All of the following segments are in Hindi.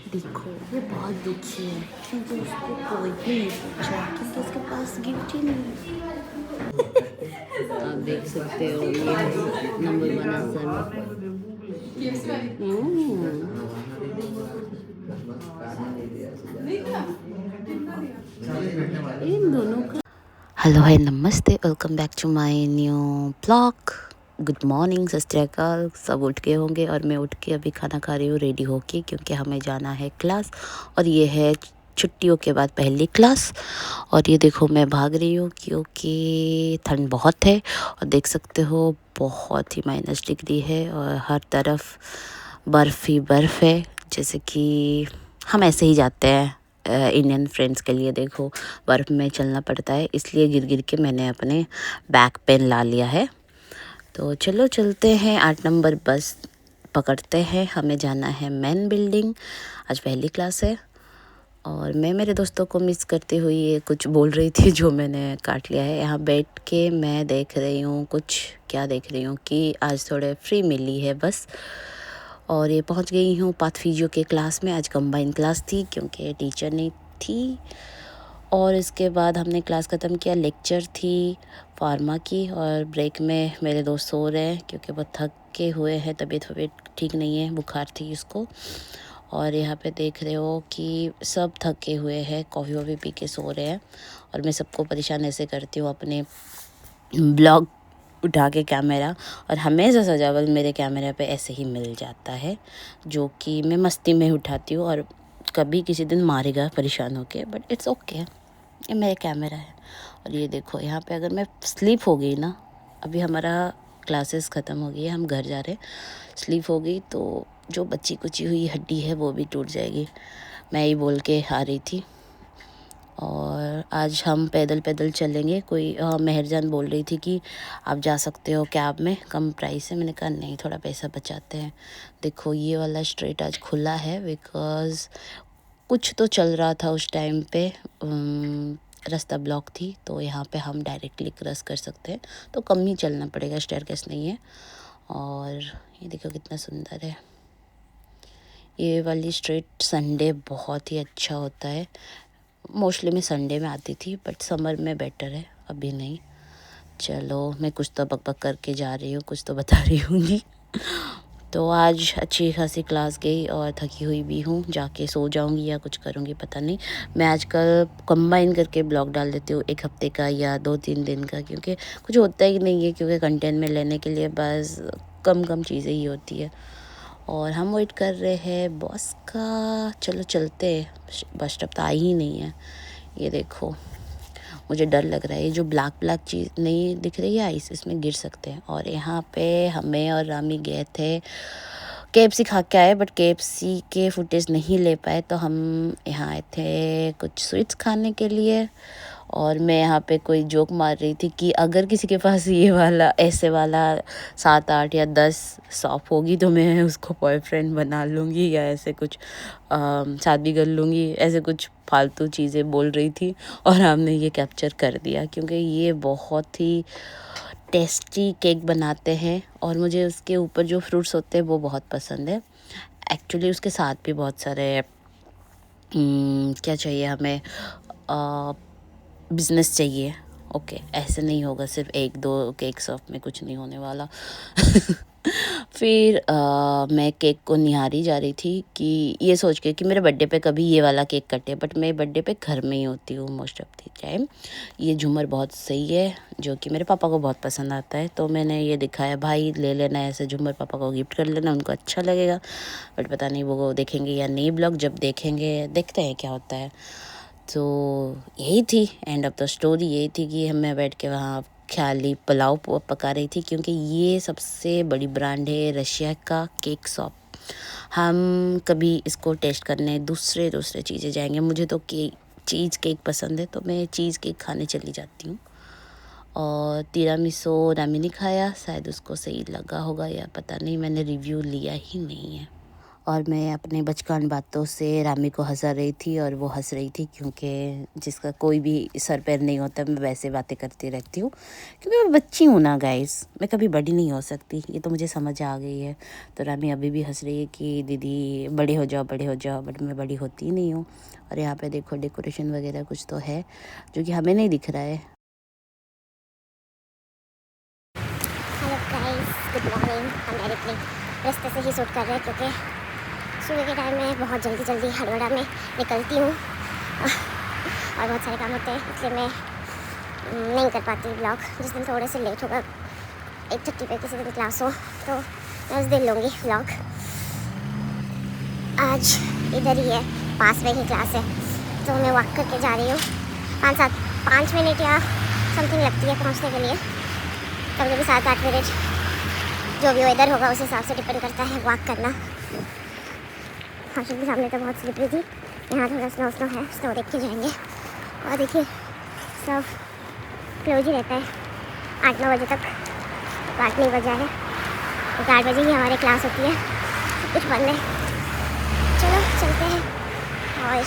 देखो ये बहुत दुखी है क्योंकि उसको कोई भी नहीं पूछा क्योंकि उसके पास गिफ्ट ही नहीं है। आप देख सकते हो ये है नंबर 1 आसन। इन दोनों का हेलो हाय नमस्ते, welcome back to my new blog. Good morning, सत श्री अकाल। सब उठ गए होंगे और मैं उठ के अभी खाना खा रही हूँ रेडी होके, क्योंकि हमें जाना है क्लास। और ये है छुट्टियों के बाद पहली क्लास। और ये देखो मैं भाग रही हूँ क्योंकि ठंड बहुत है और देख सकते हो बहुत ही -डिग्री है और हर तरफ बर्फ़ ही बर्फ़ है। जैसे कि हम ऐसे ही जाते हैं इंडियन फ्रेंड्स के लिए। देखो बर्फ़ में चलना पड़ता है, इसलिए गिर गिर के मैंने अपने बैक पेन ला लिया है। तो चलो चलते हैं, 8 नंबर बस पकड़ते हैं। हमें जाना है मेन बिल्डिंग। आज पहली क्लास है और मैं मेरे दोस्तों को मिस करती हुई ये कुछ बोल रही थी जो मैंने काट लिया है। यहाँ बैठ के मैं देख रही हूँ कुछ, क्या देख रही हूँ कि आज थोड़े फ्री मिली है बस। और ये पहुँच गई हूँ पाथ फिजियो के क्लास में। आज कंबाइन क्लास थी क्योंकि टीचर नहीं थी। और इसके बाद हमने क्लास ख़त्म किया, लेक्चर थी फार्मा की। और ब्रेक में मेरे दोस्त सो रहे हैं क्योंकि बहुत थक के हुए हैं, तबीयत ठीक नहीं है, बुखार थी उसको। और यहाँ पे देख रहे हो कि सब थके हुए हैं, कॉफ़ी वॉफ़ी पी के सो रहे हैं। और मैं सबको परेशान ऐसे करती हूँ अपने ब्लॉग उठा के कैमरा, और हमेशा सजावल मेरे कैमरे पे ऐसे ही मिल जाता है, जो कि मैं मस्ती में उठाती हूँ। और कभी किसी दिन मारेगा परेशान होके, बट इट्स ओके, ये मेरा कैमरा है। और ये देखो यहाँ पे अगर मैं स्लीप हो गई ना, अभी हमारा क्लासेस ख़त्म हो गई है, हम घर जा रहे हैं, स्लीप हो गई तो जो बची कुची हुई हड्डी है वो भी टूट जाएगी। मैं ही बोल के आ रही थी। और आज हम पैदल पैदल चलेंगे। कोई मेहरजान बोल रही थी कि आप जा सकते हो कैब में, कम प्राइस है। मैंने कहा नहीं, थोड़ा पैसा बचाते हैं। देखो ये वाला स्ट्रीट आज खुला है बिकॉज़ कुछ तो चल रहा था उस टाइम पे, रास्ता ब्लॉक थी, तो यहाँ पे हम डायरेक्टली क्रॉस कर सकते हैं, तो कम ही चलना पड़ेगा, स्टेयरकेस नहीं है। और ये देखो कितना सुंदर है। ये वाली स्ट्रीट संडे बहुत ही अच्छा होता है। मोस्टली मैं संडे में आती थी, बट समर में बेटर है, अभी नहीं। चलो मैं कुछ तो बक करके जा रही हूँ, कुछ तो बता रही हूँगी। तो आज अच्छी खासी क्लास गई और थकी हुई भी हूँ, जाके सो जाऊँगी या कुछ करूँगी पता नहीं। मैं आजकल कंबाइन करके ब्लॉग डाल देती हूँ, 1 हफ्ते का या 2-3 दिन का, क्योंकि कुछ होता ही नहीं है, क्योंकि कंटेंट में लेने के लिए बस कम चीज़ें ही होती है। और हम वेट कर रहे हैं बस का। चलो चलते, बस स्टॉप तो आई ही नहीं है। ये देखो मुझे डर लग रहा है, ये जो ब्लैक चीज़ नहीं दिख रही है आइस, इसमें गिर सकते हैं। और यहाँ पे हमें और रामी गए थे KFC खा के आए, बट KFC के फुटेज नहीं ले पाए, तो हम यहाँ आए थे कुछ स्वीट्स खाने के लिए। और मैं यहाँ पे कोई जोक मार रही थी कि अगर किसी के पास ये वाला ऐसे वाला 7-8 या 10 शॉप होगी तो मैं उसको बॉयफ्रेंड बना लूँगी, या ऐसे कुछ शादी कर लूँगी, ऐसे कुछ फालतू चीज़ें बोल रही थी। और हमने ये कैप्चर कर दिया क्योंकि ये बहुत ही टेस्टी केक बनाते हैं और मुझे उसके ऊपर जो फ्रूट्स होते हैं वो बहुत पसंद है। एक्चुअली उसके साथ भी बहुत सारे क्या चाहिए हमें, बिज़नेस चाहिए। ओके, ऐसे नहीं होगा सिर्फ 1-2 केक शॉप में, कुछ नहीं होने वाला। फिर मैं केक को निहारी जा रही थी कि ये सोच के कि मेरे बर्थडे पे कभी ये वाला केक कटे, बट मैं बर्थडे पे घर में ही होती हूँ मोस्ट ऑफ द टाइम। ये झूमर बहुत सही है, जो कि मेरे पापा को बहुत पसंद आता है, तो मैंने ये दिखाया, भाई ले लेना ऐसे झूमर, पापा को गिफ्ट कर लेना, उनको अच्छा लगेगा। बट पता नहीं वो देखेंगे या नहीं ब्लॉग, जब देखेंगे देखते हैं क्या होता है। तो यही थी एंड ऑफ द स्टोरी, यही थी कि मैं बैठ के वहाँ ख्याली पुलाव पका रही थी, क्योंकि ये सबसे बड़ी ब्रांड है रशिया का केक शॉप। हम कभी इसको टेस्ट करने दूसरे चीज़ें जाएंगे। मुझे तो चीज़ केक पसंद है, तो मैं चीज़ केक खाने चली जाती हूँ। और तिरामिसो रामी ने खाया, शायद उसको सही लगा होगा या पता नहीं, मैंने रिव्यू लिया ही नहीं है। और मैं अपने बचकान बातों से रामी को हंसा रही थी और वो हंस रही थी, क्योंकि जिसका कोई भी सर पैर नहीं होता मैं वैसे बातें करती रहती हूँ, क्योंकि मैं बच्ची हूँ ना गाइस, मैं कभी बड़ी नहीं हो सकती, ये तो मुझे समझ आ गई है। तो रामी अभी भी हंस रही है कि दीदी बड़े हो जाओ बड़े हो जाओ, बट मैं बड़ी होती ही नहीं हूँ। और यहाँ पे देखो डेकोरेशन वगैरह कुछ तो है जो कि हमें नहीं दिख रहा है। Hello guys, good morning. हम डायरेक्टली रास्ते से ही शूट कर रहे हैं क्योंकि सुबह के टाइम में बहुत जल्दी हड़बड़ा में निकलती हूँ और बहुत सारे काम होते हैं, इसलिए मैं नहीं कर पाती ब्लॉग। जिस दिन थोड़े से लेट होगा, 8:30 पे किसी दिन क्लास हो, तो मैं उस दिन लूँगी ब्लॉग। आज इधर ही है, पास में ही क्लास है, तो मैं वॉक करके जा रही हूँ। 5 मिनट या समथिंग लगती है पहुँचने के लिए, कभी कभी 7-8 मिनट, जो भी वेदर होगा उस हिसाब से डिपेंड करता है वॉक करना। हॉस्टल के सामने तो बहुत स्लिपरी थी, यहाँ थोड़ा स्नो है, स्नो देख के जाएंगे। और देखिए सब क्लोज ही रहता है 8-9 बजे तक, 8 नहीं बजा है, तो 8 बजे ही हमारी क्लास होती है, सब कुछ बंद है। चलो चलते हैं और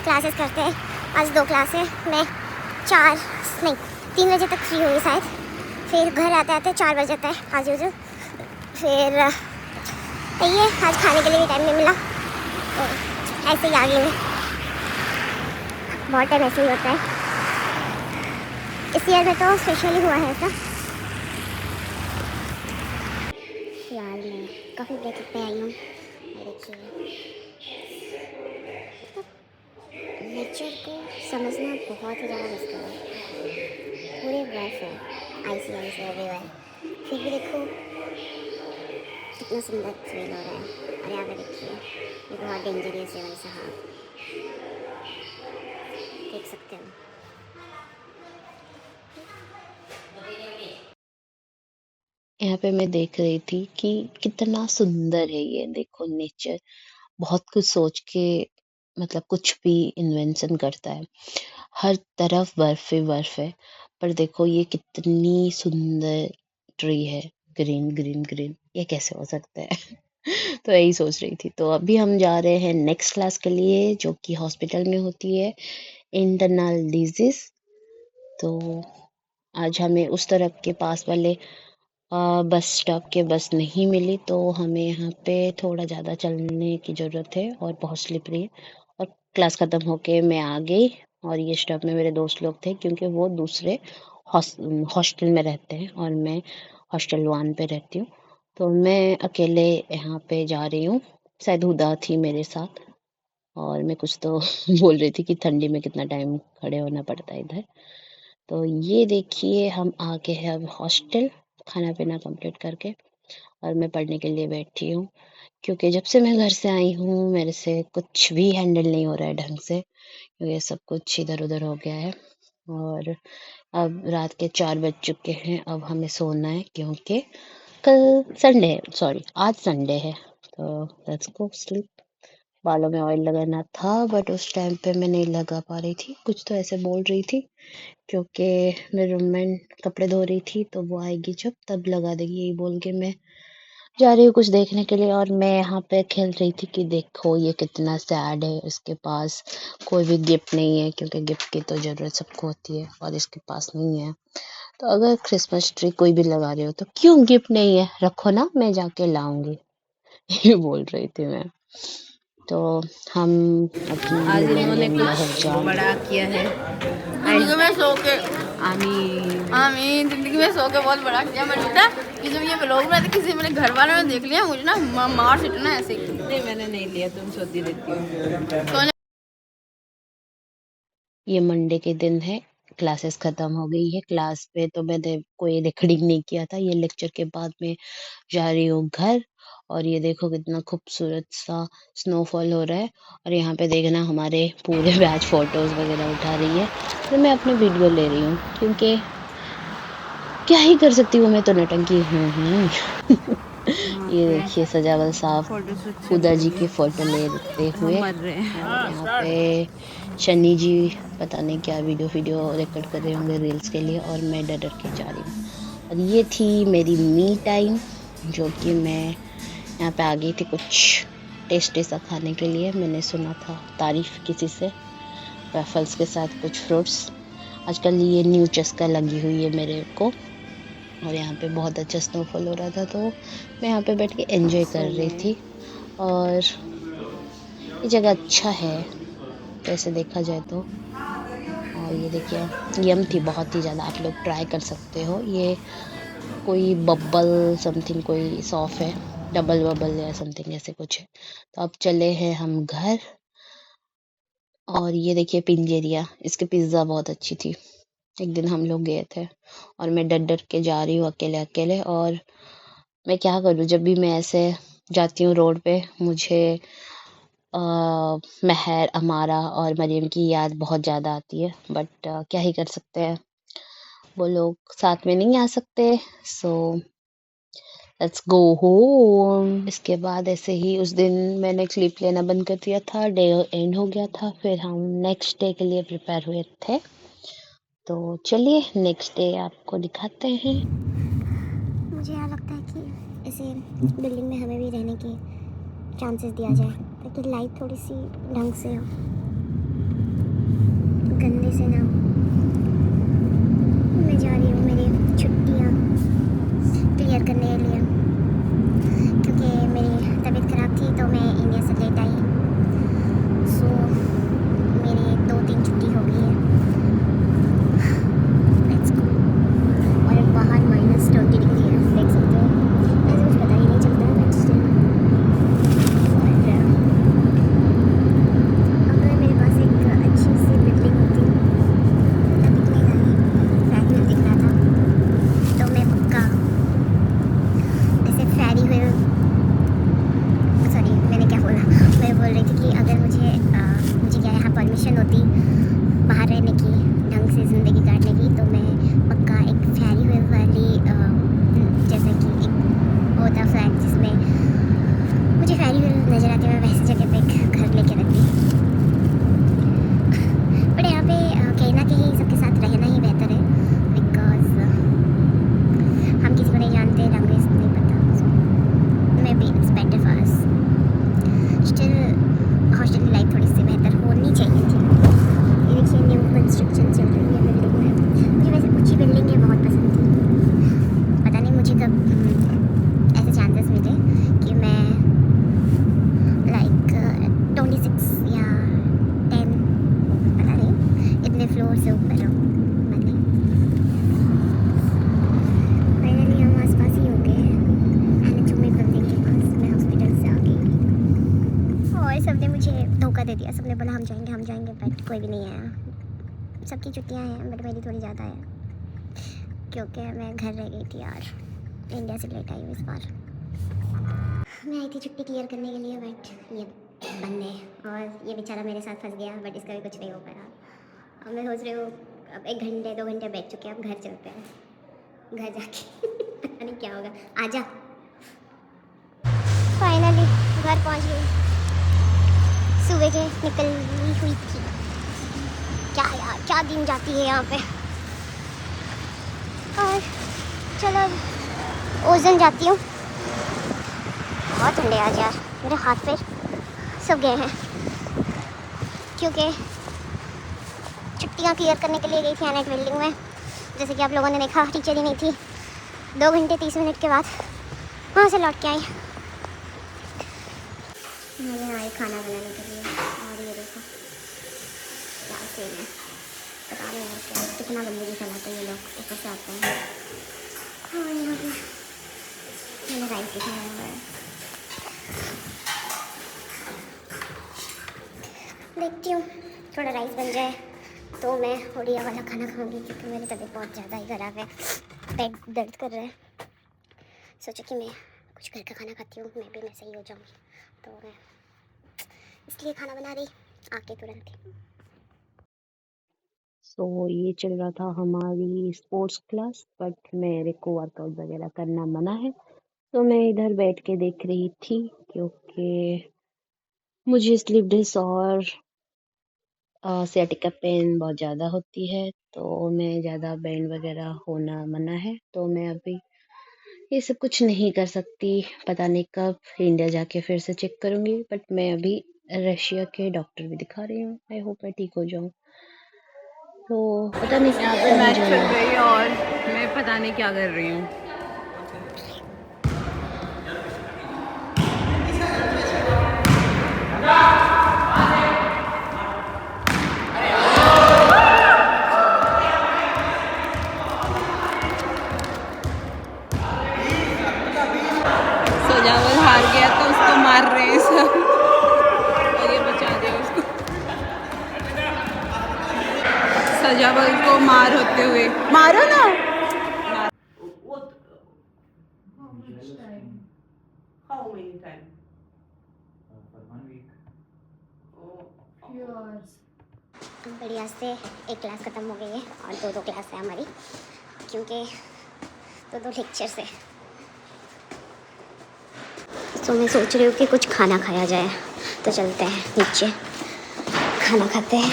क्लासेस करते हैं। आज 2 क्लास है, मैं 3 बजे तक फ्री हुई शायद, फिर घर आते आते 4 बज जाता है आज यूजुअल। फिर ये आज खाने के लिए भी टाइम नहीं मिला, तो ऐसे ही आ गई मैं। बहुत टाइम ऐसे ही होता है, इस ईयर में तो स्पेशली हुआ है ऐसा। फिलहाल मैं कॉफ़ी ब्रेक पे आई हूँ। देखिए नेचर को समझना बहुत ही ज़्यादा मुश्किल है, पूरे बर्फ है, आइसी एवरीवेयर, फिर भी देखो कितना सुंदर फील हो रहा है। और यहाँ पे देखिए ये बहुत डेंजरस है भाई साहब, देख सकते हो। यहाँ पे मैं देख रही थी कि कितना सुंदर है ये, देखो नेचर बहुत कुछ सोच के मतलब कुछ भी इन्वेंशन करता है। हर तरफ बर्फ ही बर्फ है, पर देखो ये कितनी सुंदर ट्री है, ग्रीन ग्रीन ग्रीन, ये कैसे हो सकता है? तो यही सोच रही थी। तो अभी हम जा रहे हैं नेक्स्ट क्लास के लिए, जो कि हॉस्पिटल में होती है, इंटरनल डिजीज। तो आज हमें उस तरफ के पास वाले बस स्टॉप के बस नहीं मिली, तो हमें यहाँ पे थोड़ा ज़्यादा चलने की ज़रूरत है और बहुत स्लिपरी है। और क्लास ख़त्म होके मैं आ गई, और ये स्टॉप में मेरे दोस्त लोग थे, क्योंकि वो दूसरे हॉस्टल में रहते हैं और मैं हॉस्टल 1 पे रहती हूँ। तो मैं अकेले यहाँ पे जा रही हूँ, शायद हुदा थी मेरे साथ, और मैं कुछ तो बोल रही थी कि ठंडी में कितना टाइम खड़े होना पड़ता है इधर। तो ये देखिए हम आ गए हैं अब हॉस्टल, खाना पीना कंप्लीट करके, और मैं पढ़ने के लिए बैठी हूँ, क्योंकि जब से मैं घर से आई हूँ मेरे से कुछ भी हैंडल नहीं हो रहा है ढंग से, क्योंकि सब कुछ इधर उधर हो गया है। और अब रात के 4 बज चुके हैं, अब हमें सोना है, क्योंकि कल संडे है, सॉरी आज संडे है। तो लेट्स गो स्लीप। बालों में ऑयल लगाना था, बट उस टाइम पे मैं नहीं लगा पा रही थी, कुछ तो ऐसे बोल रही थी, क्योंकि मेरी रूममेट कपड़े धो रही थी, तो वो आएगी जब तब लगा देगी, यही बोल के मैं जा रही हूँ कुछ देखने के लिए। और मैं यहाँ पे खेल रही थी कि देखो ये कितना सैड है, इसके पास कोई भी गिफ्ट नहीं है, क्योंकि गिफ्ट की तो ज़रूरत सबको होती है और इसके पास नहीं है। तो अगर क्रिसमस ट्री कोई भी लगा रहे हो तो क्यों गिफ्ट नहीं है, रखो ना, मैं जाके लाऊंगी। ये बोल रही थी मैं। तो हम अभी आज मिलेंगे इन्होंने लहर कुछ जान। बड़ा किया है। जिंदगी में सो के आमीन। आमीन। जिंदगी में सो के बहुत बड़ा किया मैंने बेटा, कि जब ये ब्लॉग में किसी मेरे घर वालों ने देख लिया मुझे ना मार सीटना ऐसे ही। नहीं मैंने नहीं लिया, तुम सोती रहती हो। सोने ये मंडे के दिन है, क्लासेस खत्म हो गई है। क्लास पे तो मैंने कोई रिकॉर्डिंग नहीं किया था, ये लेक्चर के बाद में जा रही हूँ घर। और ये देखो कितना खूबसूरत सा स्नोफॉल हो रहा है, और यहाँ पे देखना हमारे पूरे बैच फोटोज वगैरह उठा रही है, तो मैं अपनी वीडियो ले रही हूँ, क्योंकि क्या ही कर सकती हूँ, मैं तो नटंकी हूँ। ये देखिए सजावल साहब खुदा जी की फोटो लेते हम हुए, मर रहे हैं। और यहाँ पे शनि जी पता नहीं क्या वीडियो रिकॉर्ड कर रहे होंगे रील्स के लिए, और मैं डर डर के जा रही हूँ। और ये थी मेरी मी टाइम, जो कि मैं यहाँ पे आ गई थी कुछ टेस्टी सा खाने के लिए। मैंने सुना था तारीफ किसी से, वेफल्स के साथ कुछ फ्रूट्स। आजकल ये न्यू चस्का लगी हुई है मेरे को, और यहाँ पे बहुत अच्छा स्नोफॉल हो रहा था, तो मैं यहाँ पे बैठ के एंजॉय कर रही थी। और ये जगह अच्छा है वैसे देखा जाए तो। और ये देखिए यम थी बहुत ही ज़्यादा, आप लोग ट्राई कर सकते हो। ये कोई बब्बल समथिंग कोई सॉफ है, डबल बबल या समथिंग ऐसे कुछ है। तो अब चले हैं हम घर। और ये देखिए पिंजेरिया, इसके पिज़्ज़ा बहुत अच्छी थी। एक दिन हम लोग गए थे और मैं डर डर के जा रही हूँ अकेले अकेले। और मैं क्या करूँ, जब भी मैं ऐसे जाती हूँ रोड पे, मुझे अ, महर, अमारा और मरियम की याद बहुत ज़्यादा आती है। बट क्या ही कर सकते हैं, वो लोग साथ में नहीं आ सकते। So let's go home. इसके बाद ऐसे ही उस दिन मैंने स्लीप लेना बंद कर दिया था, डे एंड हो गया था। फिर हम नेक्स्ट डे के लिए प्रिपेयर हुए थे। तो चलिए नेक्स्ट डे आपको दिखाते हैं। मुझे यहाँ लगता है कि ऐसे बिल्डिंग में हमें भी रहने की चांसेस दिया जाए, ताकि लाइफ थोड़ी सी ढंग से हो, गंदे से ना हो। मैं जा रही हूँ मेरी छुट्टियाँ क्लियर करने के लिए, क्योंकि मेरी तबीयत ख़राब थी तो मैं इंडिया से लेट आई। सो मेरी 2-3 छुट्टी हो गई है। Let's go. और बाहर -20 डिग्री है, देख सकते हो। ऐसे कुछ पता ही नहीं चलता है, बट स्टिल। अगर मेरे पास एक अच्छी सी बिल्डिंग होती, मतलब इतनी ज़्यादा फ्रैगमेंट दिख रहा था, तो मैं पक्का ऐसे फेरी हुए, सॉरी मैंने क्या बोला, मैं बोल रही थी कि अगर मुझे क्या यहाँ परमिशन होती बाहर रहने की, ढंग से ज़िंदगी काटने की, तो मैं पक्का एक फेरी हुए वाली जैसे कि एक होता फ्लैट जिसमें मुझे फेरी हुए नज़र आती है, मैं वैसी जगह पे एक घर लेके रखती। बट यहाँ पे कहीं ना कहीं सबके साथ रहना ही बेहतर है, बिकॉज हम किसी को नहीं जानते, लैंग्वेज नहीं पता। So maybe it's better for us. Still hostel की लाइफ थोड़ी सी बेहतर होनी चाहिए थी। ये देखिए न्यू कंस्ट्रक्शन चल रही है बिल्डिंग में। मुझे वैसे ऊंची बिल्डिंगें बहुत पसंद थी। पता नहीं मुझे कब ऐसे चांसेस मिले कि मैं लाइक 26 या 10, पता नहीं, इतने फ्लोर से ऊपर रहूँ। मन नहीं। फाइनली हम आस पास ही हो गए हैं, एनाटॉमी बिल्डिंग के पास। मैं हॉस्पिटल से आ गई और सबने मुझे धोखा दे दिया। सबने बोला हम जाएंगे, बट कोई भी नहीं आया। सबकी छुट्टियां हैं बट मेरी थोड़ी ज़्यादा है, क्योंकि मैं घर रह गई थी यार। इंडिया से लेट आई हूँ इस बार। मैं आई थी छुट्टी क्लियर करने के लिए, बट ये बंद है और ये बेचारा मेरे साथ फंस गया, बट इसका भी कुछ नहीं हो पाया। अब मैं सोच रही हूँ अब 1 घंटे 2 घंटे बैठ चुके हैं, अब घर चलते हैं। घर जाके पता नहीं क्या होगा। आजा। फाइनली घर पहुँच गई। सुबह के निकली हुई थी। क्या यार, क्या दिन जाती है यहाँ पे। और चलो ओजन जाती हूँ। बहुत ठंडे आज यार, मेरे हाथ पैर सूख गए हैं, क्योंकि छुट्टियाँ क्लियर करने के लिए गई थी एनेट बिल्डिंग में। जैसे कि आप लोगों ने देखा, टीचर ही नहीं थी। 2 घंटे 30 मिनट के बाद वहाँ से लौट के आई। मैंने आई खाना बनाने के लिए, और ये देखो क्या सीन है। पता नहीं यार क्या, कितना गंदगी फैलाते हैं ये लोग, ऊपर से आते हैं। हाँ यहाँ पे मैंने राइस दिखाया हुआ है, देखती हूँ थोड़ा राइस बन जाए तो मैं उड़िया वाला खाना खाऊंगी, क्योंकि मेरी तबीयत बहुत ज़्यादा ही ख़राब है, पेट दर्द कर रहा है। सोचा कि मैं कुछ घर का खाना खाती हूँ, मैं सही हो जाऊँगी, तो मैं इसलिए खाना बना रही आके तुरंत ही। सो ये चल रहा था हमारी स्पोर्ट्स क्लास, बट मेरे को वर्कआउट वगैरह करना मना है, तो मैं इधर बैठ के देख रही थी, क्योंकि मुझे स्लीप डिस और सियाटिका पेन बहुत ज़्यादा होती है, तो मैं ज़्यादा बैंड वगैरह होना मना है। तो मैं अभी ये सब कुछ नहीं कर सकती। पता नहीं कब इंडिया जाके फिर से चेक करूंगी, बट मैं अभी रशिया के डॉक्टर भी दिखा रही हूँ। आई होप मैं ठीक हो जाऊँ। तो पता नहीं यहाँ पे कब मैच मुझे चल आना है। रही है और मैं पता नहीं क्या कर रही हूँ। सजावल हार गया तो उसको मार रहे हैं सब और ये बचा दिया उसको। सजावल को मार होते हुए, मारो ना। बढ़िया से एक क्लास ख़त्म हो गई है और दो क्लास है हमारी, क्योंकि दो लेक्चर्स है। तो मैं सोच रही हूँ कि कुछ खाना खाया जाए, तो चलते हैं नीचे, खाना खाते हैं,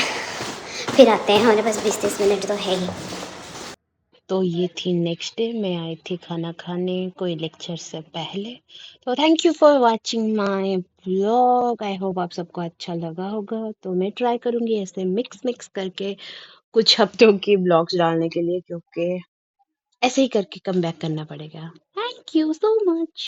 फिर आते हैं। हमारे पास 20-30 मिनट तो है ही। तो ये थी नेक्स्ट डे, मैं आई थी खाना खाने कोई लेक्चर से पहले। तो thank you for watching my vlog. I hope आप सबको अच्छा लगा होगा। तो मैं ट्राई करूंगी ऐसे मिक्स करके कुछ हफ्तों की ब्लॉग्स डालने के लिए, क्योंकि ऐसे ही करके कम बैक करना पड़ेगा। Thank you so much.